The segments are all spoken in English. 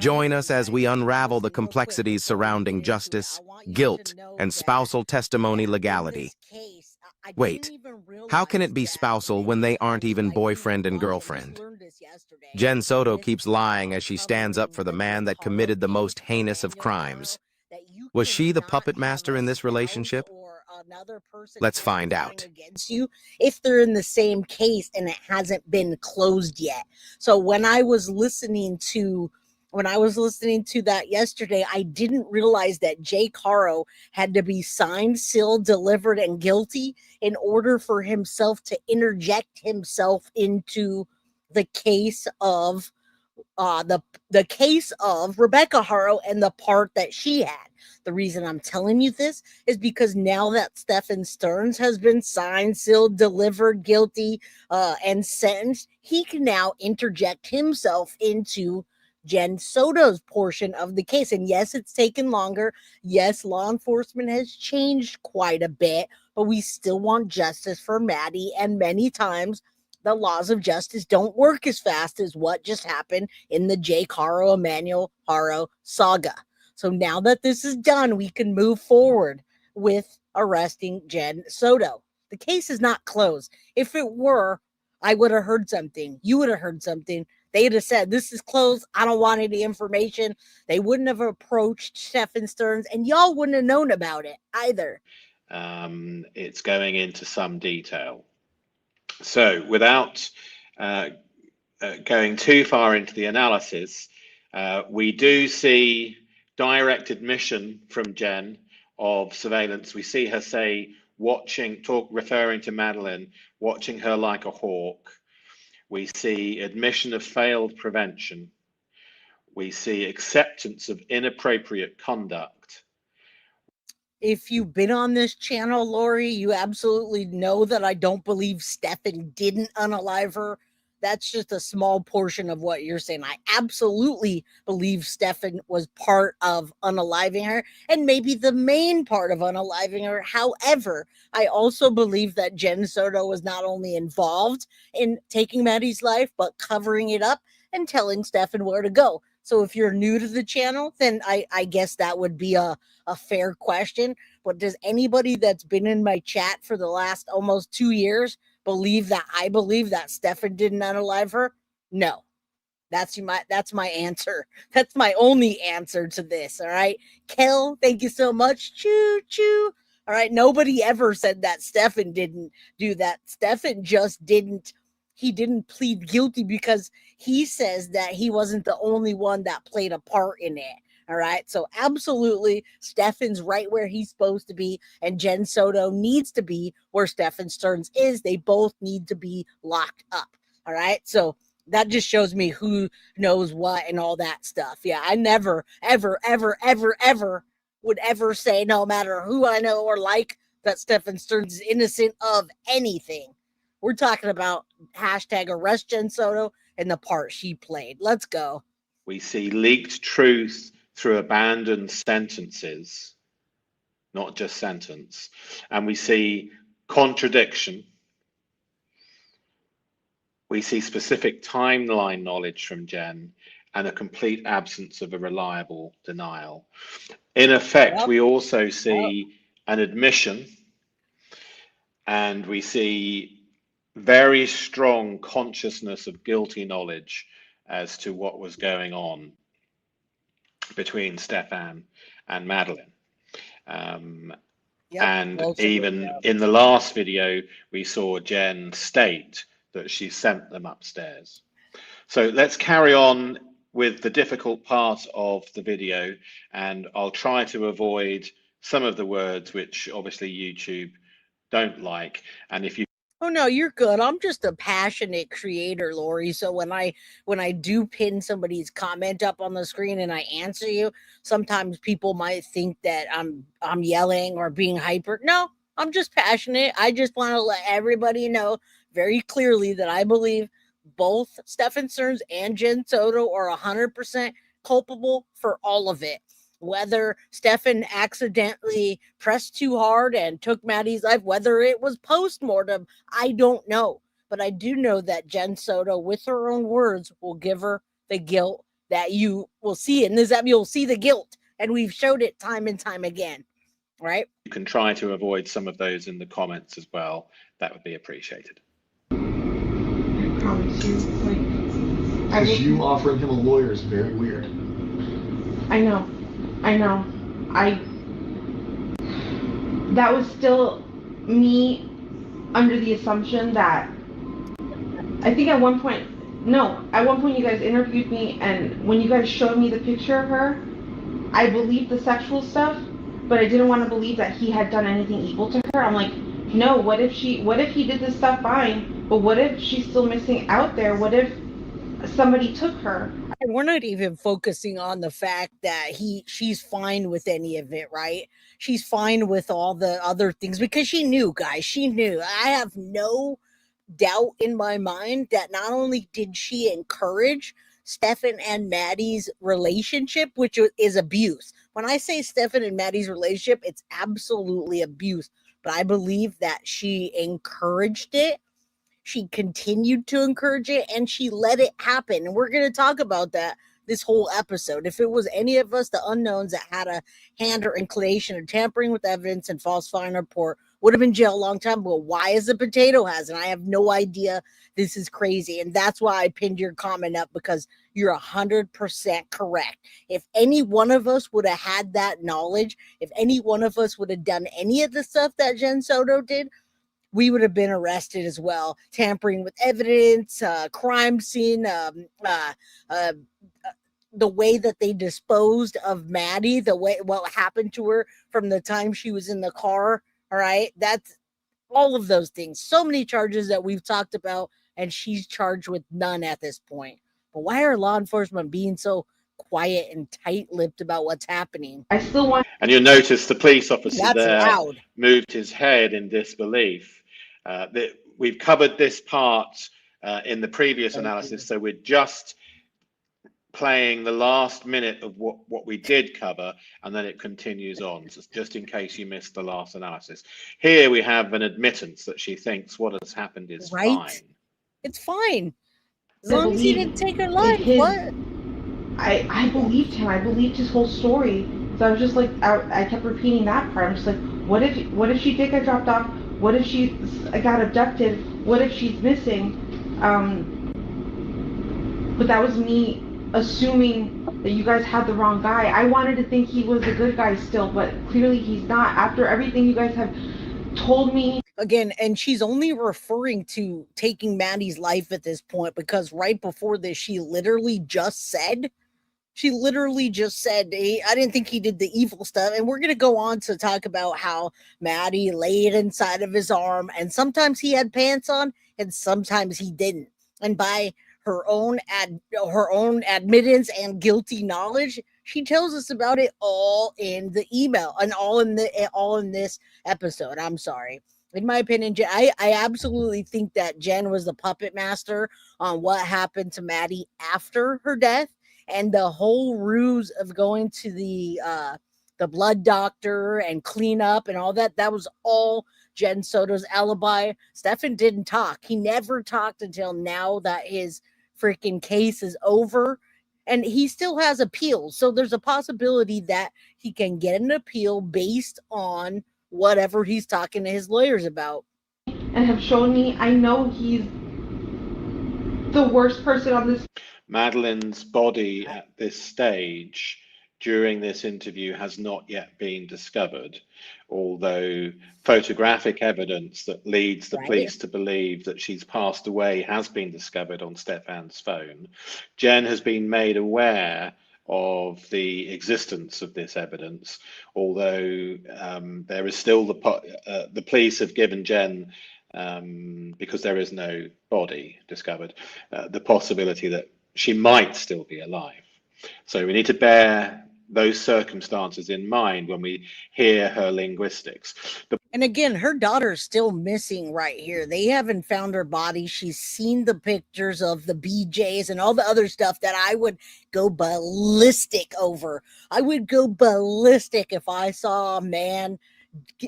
Join us as we unravel the complexities surrounding justice, guilt, and spousal testimony legality. Wait, how can it be spousal when they aren't even boyfriend and girlfriend? Jenn Soto keeps lying as she stands up for the man that committed the most heinous of crimes. Was she the puppet master in this relationship? Let's find out. Against you if they're in the same case and it hasn't been closed yet. So when I was listening to that yesterday, I didn't realize that Jay Caro had to be signed, sealed, delivered, and guilty in order for himself to interject himself into the case of the case of Rebecca Haro and the part that she had. The reason I'm telling you this is because now that Stephan Sterns has been signed, sealed, delivered, guilty, and sentenced, he can now interject himself into Jenn Soto's portion of the case. And yes, it's taken longer. Yes, law enforcement has changed quite a bit, but we still want justice for Maddie. And many times the laws of justice don't work as fast as what just happened in the Jay Caro Emmanuel Haro saga. So now that this is done, we can move forward with arresting Jenn Soto. The case is not closed. If it were, I would have heard something. You would have heard something. They'd have said, this is closed. I don't want any information. They wouldn't have approached Stephan Sterns, and y'all wouldn't have known about it either. It's going into some detail. So without going too far into the analysis, we do see direct admission from Jenn of surveillance. We see her say, referring to Madeline, watching her like a hawk. We see admission of failed prevention. We see acceptance of inappropriate conduct. If you've been on this channel, Lori, you absolutely know that I don't believe Stephan didn't unalive her. That's just a small portion of what you're saying. I absolutely believe Stephan was part of unaliving her and maybe the main part of unaliving her. However, I also believe that Jenn Soto was not only involved in taking Maddie's life, but covering it up and telling Stephan where to go. So if you're new to the channel, then I guess that would be a fair question. But does anybody that's been in my chat for the last almost 2 years believe that I believe that Stephan didn't unalive her? No. That's my answer. That's my only answer to this. All right. Kel, thank you so much. Choo choo. All right. Nobody ever said that Stephan didn't do that. Stephan just didn't. He didn't plead guilty because he says that he wasn't the only one that played a part in it. All right. So absolutely, Stephan's right where he's supposed to be, and Jenn Soto needs to be where Stephan Sterns is. They both need to be locked up. All right. So that just shows me who knows what and all that stuff. Yeah, I never, ever, ever, ever, ever would ever say, no matter who I know or like, that Stephan Sterns is innocent of anything. We're talking about hashtag arrest Jenn Soto and the part she played. Let's go. We see leaked truth through abandoned sentences, not just sentence. And we see contradiction. We see specific timeline knowledge from Jenn and a complete absence of a reliable denial. In effect, we also see an admission, and we see very strong consciousness of guilty knowledge as to what was going on between Stephan and Madeline. And even in the last video, we saw Jenn state that she sent them upstairs. So let's carry on with the difficult part of the video, and I'll try to avoid some of the words which obviously YouTube don't like. And if you Oh no, you're good. I'm just a passionate creator, Lori. So when I do pin somebody's comment up on the screen and I answer you, sometimes people might think that I'm yelling or being hyper. No, I'm just passionate. I just want to let everybody know very clearly that I believe both Stephan Sterns and Jenn Soto are 100% culpable for all of it. Whether Stephan accidentally pressed too hard and took Maddie's life, whether it was post-mortem, I don't know. But I do know that Jenn Soto, with her own words, will give her the guilt that you will see in this, you'll see the guilt, and we've showed it time and time again, right? You can try to avoid some of those in the comments as well. That would be appreciated. I promise you, because you offering him a lawyer is very weird. I know. That was still me under the assumption that, I think at one point you guys interviewed me, and when you guys showed me the picture of her, I believed the sexual stuff, but I didn't want to believe that he had done anything evil to her. I'm like, no, what if he did this stuff fine, but what if she's still missing out there? What if somebody took her? And we're not even focusing on the fact that she's fine with any of it, right? She's fine with all the other things because she knew, guys. She knew. I have no doubt in my mind that not only did she encourage Stephan and Maddie's relationship, which is abuse. When I say Stephan and Maddie's relationship, it's absolutely abuse. But I believe that she encouraged it. She continued to encourage it, and she let it happen. And we're going to talk about that this whole episode. If it was any of us, the unknowns that had a hand or inclination of tampering with evidence and falsifying a report, would have been jailed a long time ago. Why is the potato hasn't? I have no idea. This is crazy. And that's why I pinned your comment up, because you're 100% correct. If any one of us would have had that knowledge, if any one of us would have done any of the stuff that Jenn Soto did, we would have been arrested as well. Tampering with evidence, crime scene, the way that they disposed of Maddie, the way what happened to her from the time she was in the car. All right. That's all of those things. So many charges that we've talked about, and she's charged with none at this point. But why are law enforcement being so quiet and tight-lipped about what's happening? I still want. And you'll notice the police officer That's there loud. moved his head in disbelief. We've covered this part in the previous analysis, so we're just playing the last minute of what we did cover, and then it continues on, just in case you missed the last analysis. Here we have an admittance that she thinks what has happened is fine. It's fine. As long as he didn't take her life. What? I believed him. I believed his whole story. So I was just like, I kept repeating that part. I'm just like, what if she did get dropped off? What if she got abducted? What if she's missing? But that was me assuming that you guys had the wrong guy. I wanted to think he was a good guy still, but clearly he's not. After everything you guys have told me. Again, and she's only referring to taking Maddie's life at this point, because right before this, she literally just said, hey, I didn't think he did the evil stuff. And we're going to go on to talk about how Maddie laid inside of his arm, and sometimes he had pants on and sometimes he didn't. And by her own admittance and guilty knowledge, she tells us about it all in the email and all in this episode. I'm sorry. In my opinion, I absolutely think that Jenn was the puppet master on what happened to Maddie after her death, and the whole ruse of going to the blood doctor and clean up and all that. That was all Jenn Soto's alibi. Stephan didn't talk. He never talked until now that his freaking case is over, and he still has appeals. So there's a possibility that he can get an appeal based on whatever he's talking to his lawyers about. And have shown me, I know he's the worst person on this. Madeline's body at this stage during this interview has not yet been discovered, although photographic evidence that leads the police to believe that she's passed away has been discovered on Stephan's phone. Jenn has been made aware of the existence of this evidence, although there is still the police have given Jenn, because there is no body discovered, the possibility that she might still be alive. So we need to bear those circumstances in mind when we hear her linguistics. And again, her daughter's still missing right here. They haven't found her body. She's seen the pictures of the BJs and all the other stuff that I would go ballistic over. I would go ballistic if I saw a man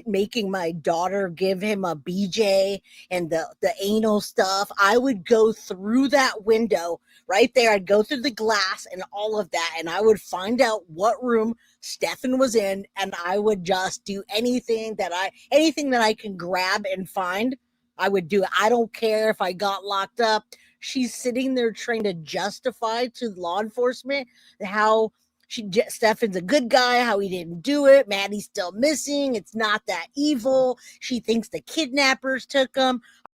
making my daughter give him a BJ and the anal stuff. I would go through that window right there. I'd go through the glass and all of that, and I would find out what room Stephan was in, and I would just do anything that I can grab and find. I would do it. I don't care if I got locked up. She's sitting there trying to justify to law enforcement how Stephan's a good guy, how he didn't do it. Maddie's still missing. It's not that evil. She thinks the kidnappers took him.